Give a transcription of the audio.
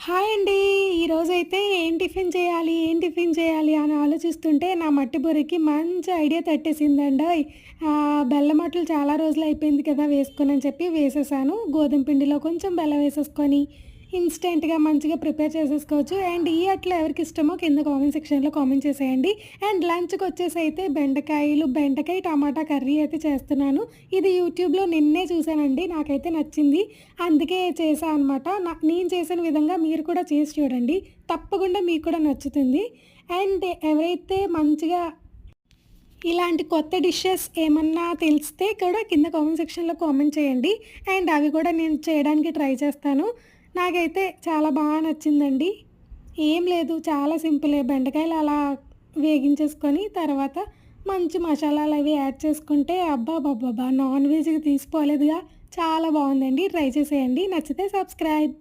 Hi అండి. ఈరోజైతే ఏం టిఫిన్ చేయాలి అని ఆలోచిస్తుంటే నా మట్టి బుర్రకి మంచి ఐడియా తట్టేసిందండోయ్! బెల్లం అట్లు చాలా రోజులైపోయింది కదా వేసుకొని చెప్పి వేసేసాను. గోధుమ పిండిలో కొంచెం బెల్లం వేసేసుకొని ఇన్‌స్టంట్‌గా మంచిగా ప్రిపేర్ చేసేసుకోవచ్చు. అండ్ ఈ అట్లు ఎవరికిష్టమో కింద కామెంట్ సెక్షన్‌లో కామెంట్ చేసేయండి. అండ్ లంచ్‌కొచ్చేసైతే బెండకాయ, టమాటా కర్రీ అయితే చేస్తున్నాను. ఇది యూట్యూబ్‌లో నిన్నే చూసానండి. నాకైతే నచ్చింది. అందుకే చేశా అనమాట. నేను చేసిన విధంగా మీరు కూడా చేసి చూడండి. తప్పకుండా మీకు కూడా నచ్చుతుంది. అండ్ ఎవరైతే మంచిగా ఇలాంటి కొత్త డిషెస్ ఏమన్నా తెలిస్తే కూడా కింద కామెంట్ సెక్షన్‌లో కామెంట్ చేయండి. అండ్ అవి కూడా నేను చేయడానికి ట్రై చేస్తాను. నాకైతే చాలా నచ్చిందండి. ఏం లేదు, చాలా సింపులే. బెండకాయలు అలా వేగించేసుకొని తర్వాత మంచి మసాలాలు అవి యాడ్ చేసుకుంటే అబ్బబ్బబ్బబ్బా! నాన్ వెజ్‌కి తీసిపోలేదుగా. చాలా బావుందండి. ట్రై చేసేయండి. నచ్చితే సబ్స్క్రైబ్.